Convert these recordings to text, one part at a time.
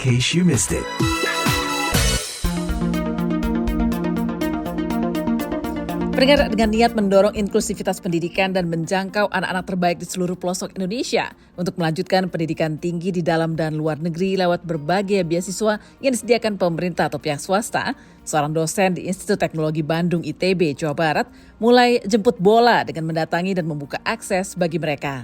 case you missed it. Pendengar, dengan niat mendorong inklusivitas pendidikan dan menjangkau anak-anak terbaik di seluruh pelosok Indonesia untuk melanjutkan pendidikan tinggi di dalam dan luar negeri lewat berbagai beasiswa yang disediakan pemerintah atau pihak swasta, seorang dosen di Institut Teknologi Bandung ITB, Jawa Barat, mulai jemput bola dengan mendatangi dan membuka akses bagi mereka.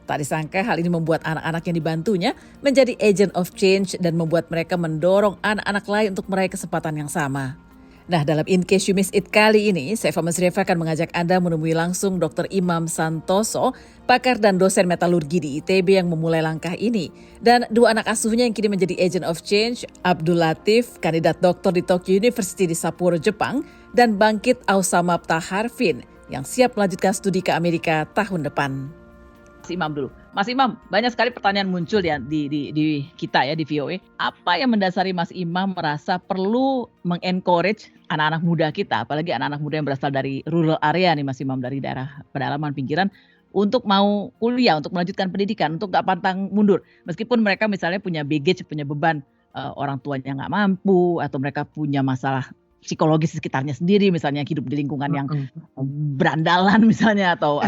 Tak disangka hal ini membuat anak-anak yang dibantunya menjadi agent of change dan membuat mereka mendorong anak-anak lain untuk meraih kesempatan yang sama. Nah, dalam In Case You Missed It kali ini, saya Fama Masrieva akan mengajak Anda menemui langsung Dr. Imam Santoso, pakar dan dosen metalurgi di ITB yang memulai langkah ini. Dan dua anak asuhnya yang kini menjadi agent of change, Abdul Latif, kandidat doktor di Tokyo University di Sapporo, Jepang, dan Bangkit Ausamapta Harvin yang siap melanjutkan studi ke Amerika tahun depan. Mas Imam dulu. Mas Imam, banyak sekali pertanyaan muncul ya di kita ya di VOA. Apa yang mendasari Mas Imam merasa perlu mengencourage anak-anak muda kita, apalagi anak-anak muda yang berasal dari rural area nih Mas Imam, dari daerah pedalaman pinggiran, untuk mau kuliah, untuk melanjutkan pendidikan, untuk gak pantang mundur. Meskipun mereka misalnya punya baggage, punya beban orang tuanya gak mampu, atau mereka punya masalah psikologis di sekitarnya sendiri, misalnya hidup di lingkungan yang berandalan misalnya, atau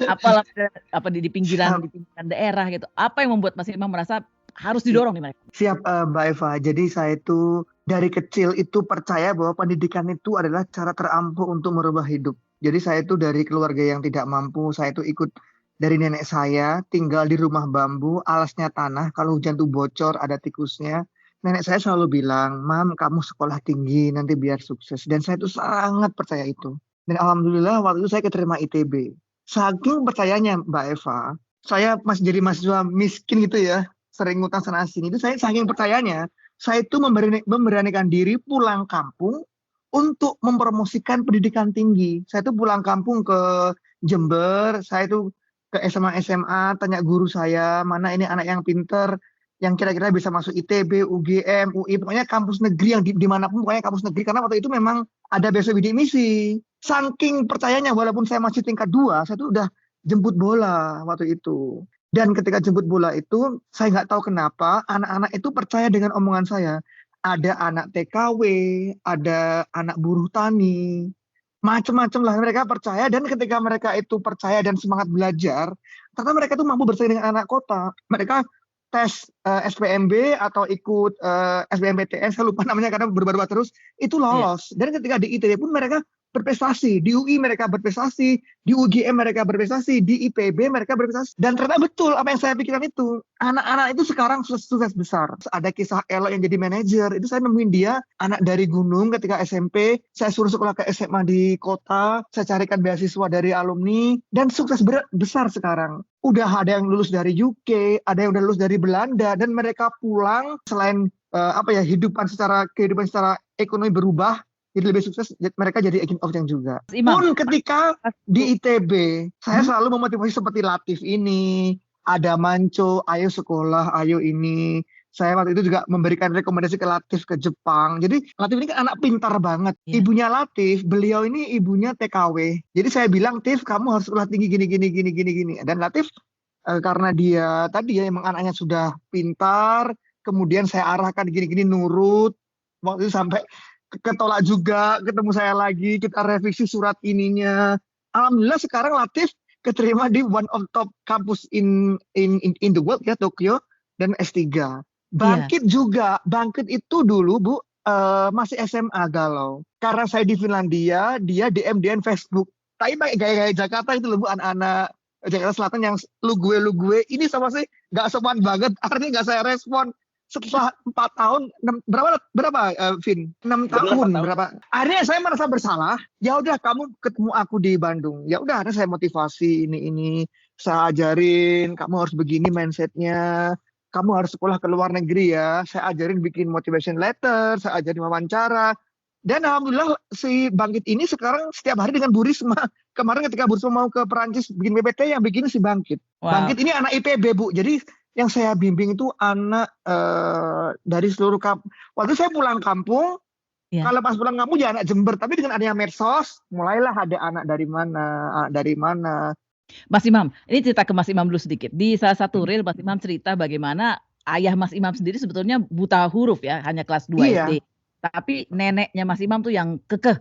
apa di pinggiran daerah gitu. Apa yang membuat Mas Imam merasa harus didorong nih mereka? Siap Mbak Eva. Jadi saya itu dari kecil itu percaya bahwa pendidikan itu adalah cara terampuh untuk merubah hidup. Jadi saya itu dari keluarga yang tidak mampu. Saya itu ikut dari nenek saya, tinggal di rumah bambu, alasnya tanah. Kalau hujan tuh bocor, ada tikusnya. Nenek saya selalu bilang, "Mam, kamu sekolah tinggi, nanti biar sukses." Dan saya itu sangat percaya itu. Dan alhamdulillah waktu itu saya keterima ITB. Saking percayanya Mbak Eva, saya masih jadi mahasiswa miskin gitu ya, sering ngutang sana sini. Itu saya saking percayanya, saya itu memberanikan diri pulang kampung untuk mempromosikan pendidikan tinggi. Saya itu pulang kampung ke Jember, saya itu ke SMA, tanya guru saya, mana ini anak yang pinter, yang kira-kira bisa masuk ITB, UGM, UI, pokoknya kampus negeri yang dimanapun, pokoknya kampus negeri. Karena waktu itu memang ada beasiswa bidik misi. Saking percayanya, walaupun saya masih tingkat 2, saya tuh udah jemput bola waktu itu. Dan ketika jemput bola itu, saya nggak tahu kenapa anak-anak itu percaya dengan omongan saya. Ada anak TKW, ada anak buruh tani, macam-macam lah mereka percaya. Dan ketika mereka itu percaya dan semangat belajar, ternyata mereka tuh mampu bersaing dengan anak kota. Mereka tes SPMB atau ikut SBMPTN, saya lupa namanya karena berubah-ubah terus, itu lolos. Dan ketika di ITB pun mereka berprestasi, di UI mereka berprestasi, di UGM mereka berprestasi, di IPB mereka berprestasi. Dan ternyata betul apa yang saya pikirkan itu. Anak-anak itu sekarang sukses besar. Ada kisah Elo yang jadi manajer, itu saya nemuin dia, anak dari gunung ketika SMP, saya suruh sekolah ke SMA di kota, saya carikan beasiswa dari alumni, dan sukses besar sekarang. Udah ada yang lulus dari UK, ada yang udah lulus dari Belanda, dan mereka pulang selain kehidupan secara ekonomi berubah, jadi lebih sukses, mereka jadi agent of change juga. Pun ketika di ITB, saya selalu memotivasi seperti Latif ini, ada Manco, ayo sekolah, ayo ini. Saya waktu itu juga memberikan rekomendasi ke Latif ke Jepang. Jadi Latif ini kan anak pintar banget. Ibunya Latif, beliau ini ibunya TKW. Jadi saya bilang, Tif, kamu harus sekolah tinggi gini. Dan Latif karena dia tadi ya emang anaknya sudah pintar, kemudian saya arahkan gini-gini nurut. Waktu itu sampai ketolak juga, ketemu saya lagi, kita revisi surat ininya. Alhamdulillah sekarang Latif keterima di one of top kampus in the world ya, Tokyo, dan S3. Bangkit juga, Bangkit itu dulu Bu masih SMA galau. Karena saya di Finlandia, dia DM Facebook. Tapi pakai gaya-gaya Jakarta itu loh Bu, anak-anak Jakarta Selatan yang lu gue, ini sama sih nggak sopan banget, artinya nggak saya respon. Setelah 4 tahun, berapa Vin? 6 tahun, berapa? Akhirnya saya merasa bersalah. Ya udah, kamu ketemu aku di Bandung. Ya udah, akhirnya saya motivasi ini. Saya ajarin, kamu harus begini mindsetnya. Kamu harus sekolah ke luar negeri ya. Saya ajarin bikin motivation letter, saya ajarin wawancara. Dan alhamdulillah si Bangkit ini sekarang setiap hari dengan Bu Risma. Kemarin ketika Bu Risma mau ke Perancis bikin PPT, yang bikin si Bangkit. Wow. Bangkit ini anak IPB Bu. Jadi yang saya bimbing itu anak dari seluruh kampung. Waktu saya pulang kampung, kalau pas pulang kampung ya anak Jember. Tapi dengan adanya medsos, mulailah ada anak dari mana. Mas Imam, ini cerita ke Mas Imam dulu sedikit. Di salah satu reel Mas Imam cerita bagaimana ayah Mas Imam sendiri sebetulnya buta huruf ya, hanya kelas 2 SD. Iya, Tapi neneknya Mas Imam tuh yang kekeh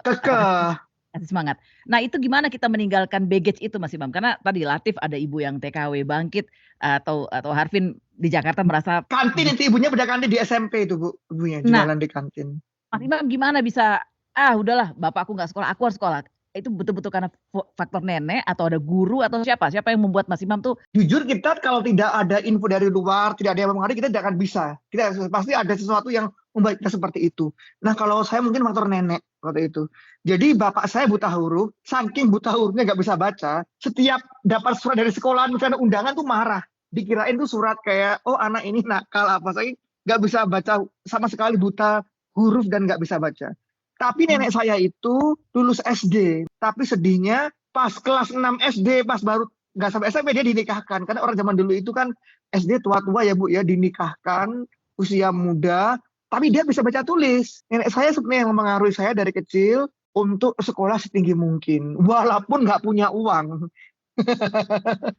kekeh. kasih semangat. Nah, itu gimana kita meninggalkan baggage itu Mas Imam? Karena tadi Latif ada ibu yang TKW bangkit atau Harvin di Jakarta merasa Kantin itu ibunya beda kantin di SMP itu Bu, ibunya nah, jualan di kantin. Mas Imam gimana bisa udahlah bapakku nggak sekolah, aku harus sekolah. Itu betul-betul karena faktor nenek atau ada guru atau siapa? Siapa yang membuat Mas Imam tuh Jujur kita kalau tidak ada info dari luar, tidak ada yang mempengaruhi, kita tidak akan bisa. Kita pasti ada sesuatu yang membuat kita seperti itu. Nah kalau saya mungkin faktor nenek waktu itu. Jadi bapak saya buta huruf, saking buta hurufnya nggak bisa baca. Setiap dapat surat dari sekolah, misalnya undangan tuh marah. Dikirain tuh surat kayak, oh anak ini nakal apa saya nggak bisa baca sama sekali, buta huruf dan nggak bisa baca. Tapi nenek saya itu lulus SD, tapi sedihnya pas kelas 6 SD, pas baru nggak sampai SMP dia dinikahkan, karena orang zaman dulu itu kan SD tua-tua ya Bu ya, dinikahkan usia muda, tapi dia bisa baca tulis. Nenek saya sebenarnya yang mempengaruhi saya dari kecil untuk sekolah setinggi mungkin walaupun nggak punya uang.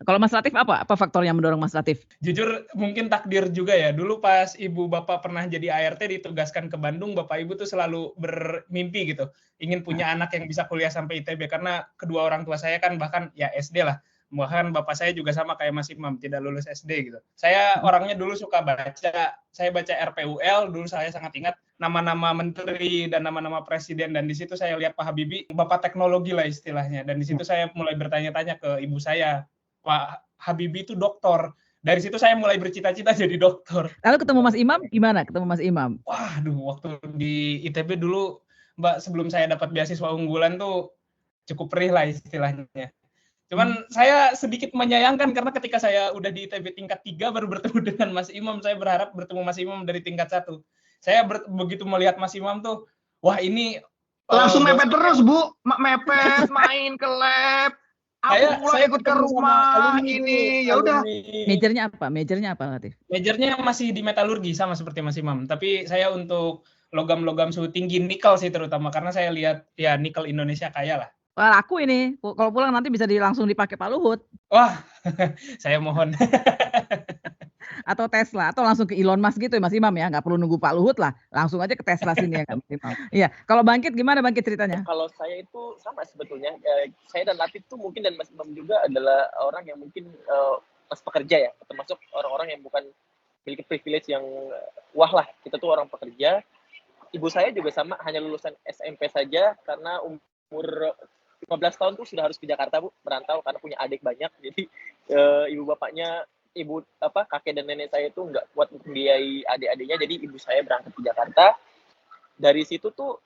kalau Mas Latif apa faktor yang mendorong Mas Latif? Jujur mungkin takdir juga ya. Dulu pas ibu bapak pernah jadi ART ditugaskan ke Bandung, bapak ibu tuh selalu bermimpi gitu. Ingin punya anak yang bisa kuliah sampai ITB karena kedua orang tua saya kan bahkan ya SD lah. Bahkan bapak saya juga sama kayak Mas Imam, tidak lulus SD gitu. Saya orangnya dulu suka baca, saya baca RPUL, dulu saya sangat ingat nama-nama menteri dan nama-nama presiden, dan di situ saya lihat Pak Habibie, bapak teknologi lah istilahnya. Dan di situ saya mulai bertanya-tanya ke ibu saya, Pak Habibie itu doktor. Dari situ saya mulai bercita-cita jadi dokter. Lalu ketemu Mas Imam gimana? Ketemu Mas Imam? Waduh, waktu di ITB dulu, Mbak, sebelum saya dapat beasiswa unggulan tuh cukup perih lah istilahnya. Cuman saya sedikit menyayangkan karena ketika saya udah di ITB tingkat 3 baru bertemu dengan Mas Imam, saya berharap bertemu Mas Imam dari tingkat 1. Saya begitu melihat Mas Imam tuh, wah ini Langsung mepet terus Bu, mepet main ke lab. Saya ikut ke rumah ini, ya udah. Majornya apa Latif? Majornya masih di metalurgi sama seperti Mas Imam, tapi saya untuk logam-logam suhu tinggi, nikel sih terutama, karena saya lihat ya nikel Indonesia kaya lah. Wah, laku ini. Kalau pulang nanti bisa langsung dipakai Pak Luhut. Wah, saya mohon. Atau Tesla, atau langsung ke Elon Musk gitu ya Mas Imam ya. Nggak perlu nunggu Pak Luhut lah. Langsung aja ke Tesla sini ya Mas Imam. Iya. Kalau Bangkit gimana Bangkit ceritanya? Kalau saya itu sama sebetulnya. Saya dan Latif tuh mungkin dan Mas Imam juga adalah orang yang mungkin pas pekerja ya. Termasuk orang-orang yang bukan memiliki privilege yang wah lah. Kita tuh orang pekerja. Ibu saya juga sama, hanya lulusan SMP saja karena umur 15 tahun tuh sudah harus ke Jakarta Bu, merantau karena punya adik banyak. Jadi ibu bapaknya, kakek dan nenek saya itu nggak kuat membiayai adik-adiknya, jadi ibu saya berangkat ke Jakarta. Dari situ tuh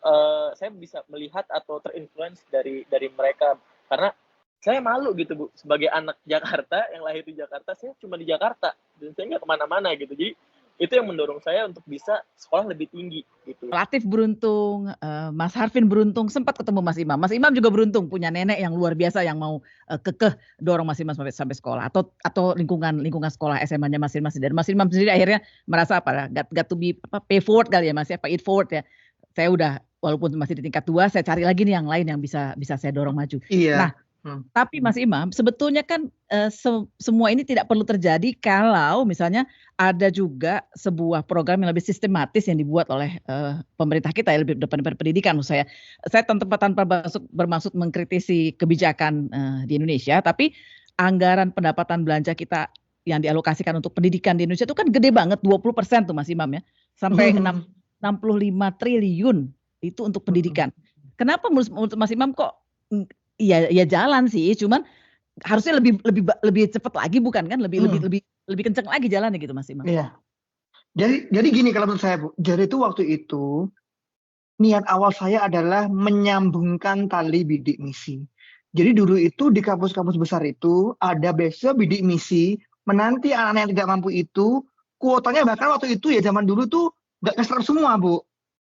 saya bisa melihat atau terinfluence dari mereka, karena saya malu gitu Bu, sebagai anak Jakarta yang lahir di Jakarta, saya cuma di Jakarta dan saya nggak kemana-mana gitu. Jadi itu yang mendorong saya untuk bisa sekolah lebih tinggi gitu. Latif beruntung, Mas Harvin beruntung sempat ketemu Mas Imam. Mas Imam juga beruntung punya nenek yang luar biasa yang mau kekeh dorong Mas Imam sampai sekolah atau lingkungan sekolah SMA-nya masing-masing. Dan Mas Imam sendiri akhirnya merasa got to be pay forward kali ya Mas ya, pay it forward ya. Saya udah walaupun masih di tingkat 2, saya cari lagi nih yang lain yang bisa saya dorong maju. Iya. Nah, tapi Mas Imam, sebetulnya kan semua ini tidak perlu terjadi kalau misalnya ada juga sebuah program yang lebih sistematis yang dibuat oleh pemerintah kita ya, lebih depan pendidikan. Saya tanpa bermaksud mengkritisi kebijakan di Indonesia, tapi anggaran pendapatan belanja kita yang dialokasikan untuk pendidikan di Indonesia itu kan gede banget, 20% tuh Mas Imam ya, sampai 65 triliun itu untuk pendidikan. Kenapa menurut Mas Imam kok ya jalan sih, cuman harusnya lebih cepat lagi bukan kan? Lebih kencang lagi jalannya gitu Mas Imam. Iya. Jadi gini kalau menurut saya Bu. Jadi itu waktu itu niat awal saya adalah menyambungkan tali bidik misi. Jadi dulu itu di kampus-kampus besar itu ada beasiswa bidik misi, menanti anak-anak yang tidak mampu itu kuotanya bahkan waktu itu ya zaman dulu tuh nggak keserap semua Bu.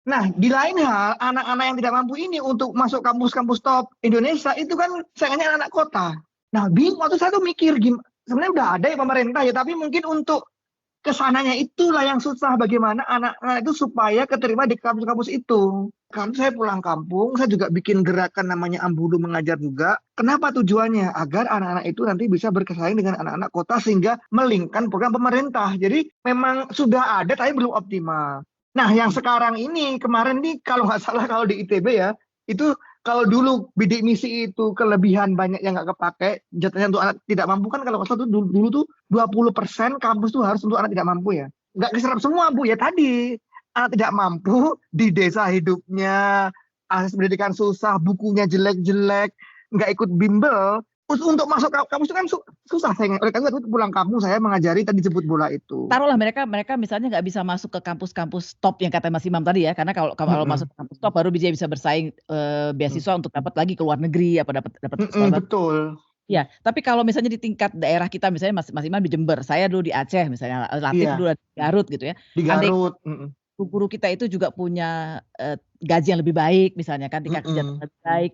Nah, di lain hal, anak-anak yang tidak mampu ini untuk masuk kampus-kampus top Indonesia itu kan sayangnya anak-anak kota. Nah, bingung waktu saya tuh mikir, sebenarnya udah ada ya pemerintah ya, tapi mungkin untuk kesananya itulah yang susah, bagaimana anak-anak itu supaya keterima di kampus-kampus itu. Kan saya pulang kampung, saya juga bikin gerakan namanya Ambulu Mengajar juga. Kenapa tujuannya? Agar anak-anak itu nanti bisa bersaing dengan anak-anak kota sehingga melingkan program pemerintah. Jadi memang sudah ada tapi belum optimal. Nah, yang sekarang ini, kemarin nih kalau nggak salah kalau di ITB ya, itu kalau dulu bidik misi itu kelebihan banyak yang nggak kepake, jatuhnya untuk anak tidak mampu kan kalau nggak salah tuh dulu tuh 20% kampus tuh harus untuk anak tidak mampu ya. Nggak diserap semua Bu, ya tadi anak tidak mampu di desa hidupnya, akses pendidikan susah, bukunya jelek-jelek, nggak ikut bimbel. Untuk masuk kampus itu kan susah saya. Oleh karena itu pulang kampung saya mengajari tadi jemput bola itu. Taruhlah mereka misalnya nggak bisa masuk ke kampus-kampus top yang kata Mas Imam tadi ya, karena kalau masuk ke kampus top baru bisa bersaing beasiswa untuk dapat lagi ke luar negeri, apa dapat sekolah. Betul. Ya, tapi kalau misalnya di tingkat daerah kita, misalnya Mas Imam di Jember, saya dulu di Aceh misalnya, Latif dulu di Garut gitu ya. Di Garut. Guru kita itu juga punya gaji yang lebih baik misalnya kan, tingkat kesejahteraan lebih baik,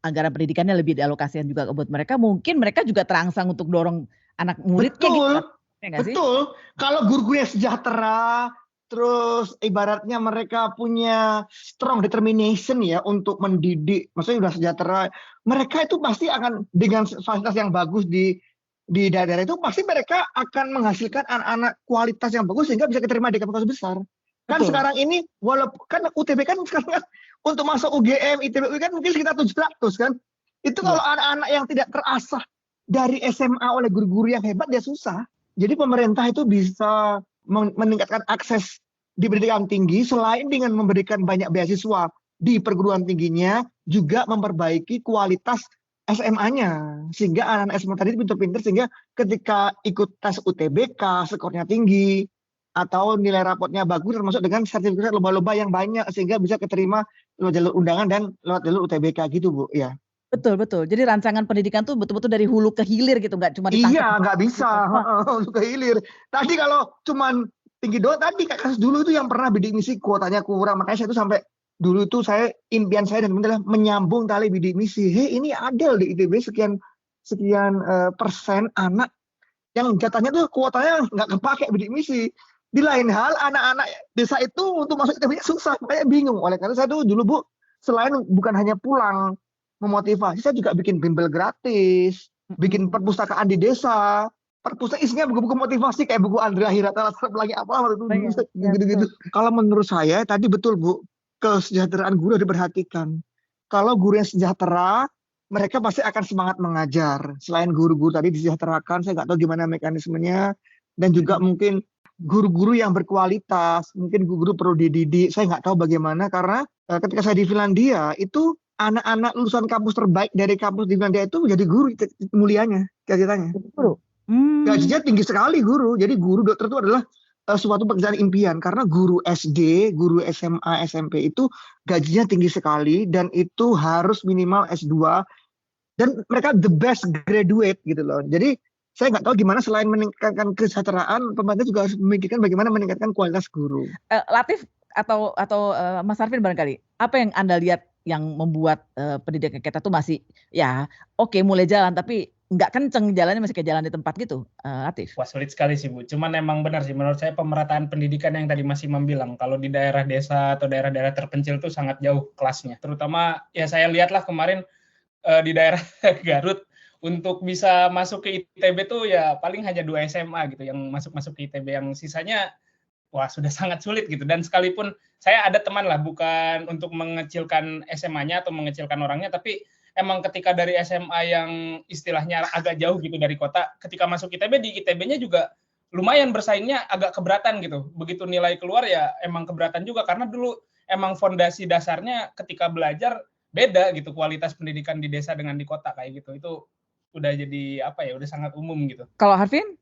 anggaran pendidikannya lebih dialokasikan juga buat mereka, mungkin mereka juga terangsang untuk dorong anak muridnya gitu. Betul. Kalau guru-gurunya sejahtera, terus ibaratnya mereka punya strong determination ya untuk mendidik, maksudnya sudah sejahtera, mereka itu pasti akan dengan fasilitas yang bagus di daerah itu pasti mereka akan menghasilkan anak-anak kualitas yang bagus sehingga bisa diterima di kampus besar. Kan betul. Sekarang ini walaupun kan UTB kan sekarang kan untuk masuk UGM, ITB kan mungkin sekitar 700 kan. Itu kalau anak-anak yang tidak terasah dari SMA oleh guru-guru yang hebat dia susah. Jadi pemerintah itu bisa meningkatkan akses di pendidikan tinggi selain dengan memberikan banyak beasiswa di perguruan tingginya, juga memperbaiki kualitas SMA-nya sehingga anak-anak SMA tadi pintar-pintar sehingga ketika ikut tes UTBK skornya tinggi atau nilai rapotnya bagus termasuk dengan sertifikat lomba-lomba yang banyak sehingga bisa keterima lewat jalur undangan dan lewat jalur UTBK gitu Bu ya. Betul. Jadi rancangan pendidikan tuh betul-betul dari hulu ke hilir gitu, nggak cuma ditangkap. Iya, nggak bisa hulu ke hilir. Tadi kalau cuman tinggi doang, tadi kasus dulu itu yang pernah bidik misi kuotanya kurang, makanya saya itu sampai dulu itu impian saya dan adalah menyambung tali bidik misi. Ini adil di ITB sekian persen anak yang jatahnya tuh kuotanya nggak kepake bidik misi. Di lain hal anak-anak desa itu untuk masuk ITB susah, makanya bingung. Oleh karena saya dulu Bu, selain bukan hanya pulang memotivasi, saya juga bikin bimbel gratis, bikin perpustakaan di desa. Perpustakaan isinya buku-buku motivasi kayak buku Andrea Hirata lagi apa gitu-gitu. Kalau menurut saya tadi betul Bu, kesejahteraan guru diperhatikan. Kalau guru yang sejahtera, mereka pasti akan semangat mengajar. Selain guru-guru tadi disejahterakan, saya nggak tahu gimana mekanismenya, dan juga mungkin guru-guru yang berkualitas, mungkin guru-guru perlu dididik. Saya nggak tahu bagaimana karena ketika saya di Finlandia itu anak-anak lulusan kampus terbaik dari kampus di Finlandia itu menjadi guru mulianya, ceritanya. Gajinya tinggi sekali guru. Jadi guru dokter itu adalah suatu pekerjaan impian karena guru SD, guru SMA, SMP itu gajinya tinggi sekali dan itu harus minimal S2 dan mereka the best graduate gitu loh. Jadi saya nggak tahu gimana selain meningkatkan kesejahteraan, pemerintah juga harus memikirkan bagaimana meningkatkan kualitas guru. Latif atau Mas Arvin barangkali, apa yang Anda lihat yang membuat pendidikan kita tuh masih ya oke mulai jalan tapi nggak kenceng jalannya, masih kayak jalan di tempat gitu, Latif? Wah sulit sekali sih Bu, cuman emang benar sih menurut saya pemerataan pendidikan yang tadi Mas Imam bilang, kalau di daerah desa atau daerah-daerah terpencil tuh sangat jauh kelasnya. Terutama ya saya lihatlah kemarin di daerah Garut, untuk bisa masuk ke ITB tuh ya paling hanya 2 SMA gitu yang masuk ke ITB, yang sisanya wah sudah sangat sulit gitu. Dan sekalipun saya ada teman lah, bukan untuk mengecilkan SMA-nya atau mengecilkan orangnya, tapi emang ketika dari SMA yang istilahnya agak jauh gitu dari kota, ketika masuk ITB, di ITB-nya juga lumayan bersaingnya agak keberatan gitu. Begitu nilai keluar ya emang keberatan juga, karena dulu emang fondasi dasarnya ketika belajar beda gitu, kualitas pendidikan di desa dengan di kota kayak gitu. Itu udah jadi apa ya, udah sangat umum gitu. Kalau Harvin?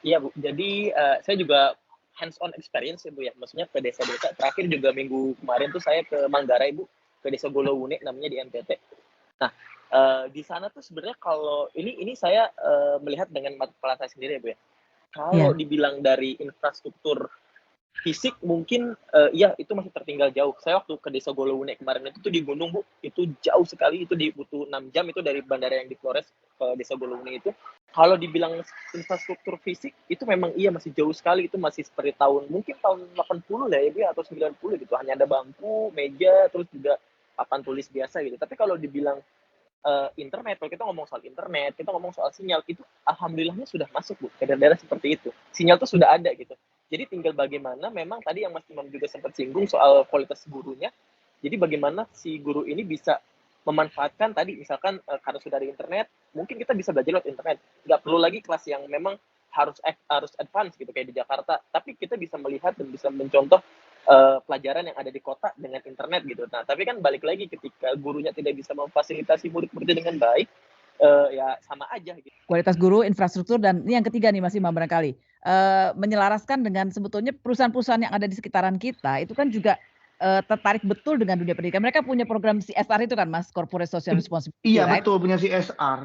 Iya Bu, jadi saya juga hands on experience ya Bu ya, maksudnya ke desa-desa. Terakhir juga minggu kemarin tuh saya ke Manggarai Bu, ke desa Golowune namanya di NTT. Nah di sana tuh sebenarnya kalau ini saya melihat dengan mata kepala saya sendiri ya Bu ya. Kalau dibilang dari infrastruktur fisik mungkin iya itu masih tertinggal jauh. Saya waktu ke Desa Golowune kemarin itu tuh di gunung, Bu, itu jauh sekali, itu butuh 6 jam itu dari bandara yang di Flores ke Desa Golowune itu. Kalau dibilang infrastruktur fisik itu memang iya masih jauh sekali, itu masih seperti mungkin tahun 80 lah ya, Bu, atau 90 gitu. Hanya ada bangku, meja, terus juga papan tulis biasa gitu. Tapi kalau dibilang internet, kalau kita ngomong soal internet, kita ngomong soal sinyal, itu alhamdulillahnya sudah masuk, Bu, ke daerah-daerah seperti itu. Sinyal tuh sudah ada gitu. Jadi tinggal bagaimana memang tadi yang Mas Imam juga sempat singgung soal kualitas gurunya. Jadi bagaimana si guru ini bisa memanfaatkan tadi misalkan karena sudah ada internet, mungkin kita bisa belajar lewat internet. Nggak perlu lagi kelas yang memang harus advance gitu kayak di Jakarta, tapi kita bisa melihat dan bisa mencontoh pelajaran yang ada di kota dengan internet gitu. Nah, tapi kan balik lagi ketika gurunya tidak bisa memfasilitasi murid-muridnya dengan baik, ya sama aja gitu. Kualitas guru, infrastruktur, dan ini yang ketiga nih Mas Imam barangkali menyelaraskan dengan sebetulnya perusahaan-perusahaan yang ada di sekitaran kita itu kan juga tertarik betul dengan dunia pendidikan. Mereka punya program CSR itu kan, Mas, Corporate Social Responsibility. Iya, right? betul, punya CSR.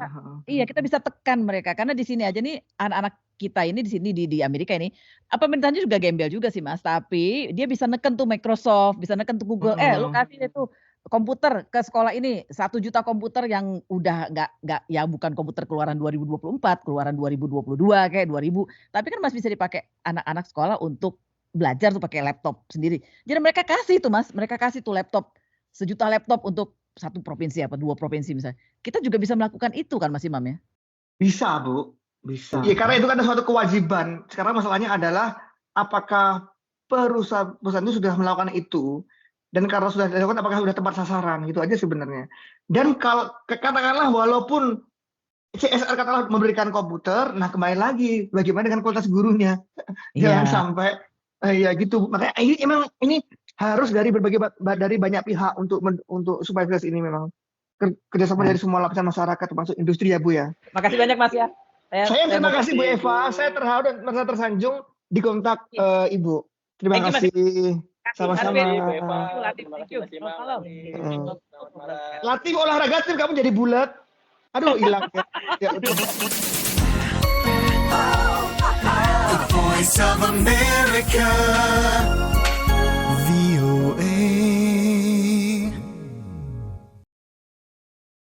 Iya, kita bisa tekan mereka karena di sini aja nih anak-anak kita ini di sini di Amerika ini, pemerintahnya juga gembel juga sih, Mas. Tapi dia bisa neken tuh Microsoft, bisa neken tuh Google. Lu kasih itu komputer ke sekolah ini 1 juta komputer yang udah nggak ya bukan komputer keluaran 2024, keluaran 2022 kayak 2000. Tapi kan masih bisa dipakai anak-anak sekolah untuk belajar tuh pakai laptop sendiri. Jadi mereka kasih tuh, Mas, mereka kasih tuh laptop 1 juta laptop untuk 1 provinsi apa 2 provinsi misalnya. Kita juga bisa melakukan itu kan, Mas Imam ya? Bisa, Bu. Bisa. Nah. Iya, karena itu kan ada suatu kewajiban. Sekarang masalahnya adalah apakah perusahaan itu sudah melakukan itu, dan karena sudah dilakukan apakah sudah tepat sasaran, gitu aja sebenarnya. Dan kalau katakanlah walaupun CSR katakanlah memberikan komputer, nah kembali lagi bagaimana dengan kualitas gurunya? Jangan sampai ya gitu. Makanya ini harus dari banyak pihak untuk supaya ini memang kerjasama dari semua lapisan masyarakat termasuk industri ya, Bu ya. Makasih banyak, Mas ya. Saya terima kasih Bu Eva, saya terharu dan merasa tersanjung di kontak Ibu. Terima kasih. Sama-sama. Latif olahraga tim kamu jadi bulat. Aduh, hilang ya. The Voice of America.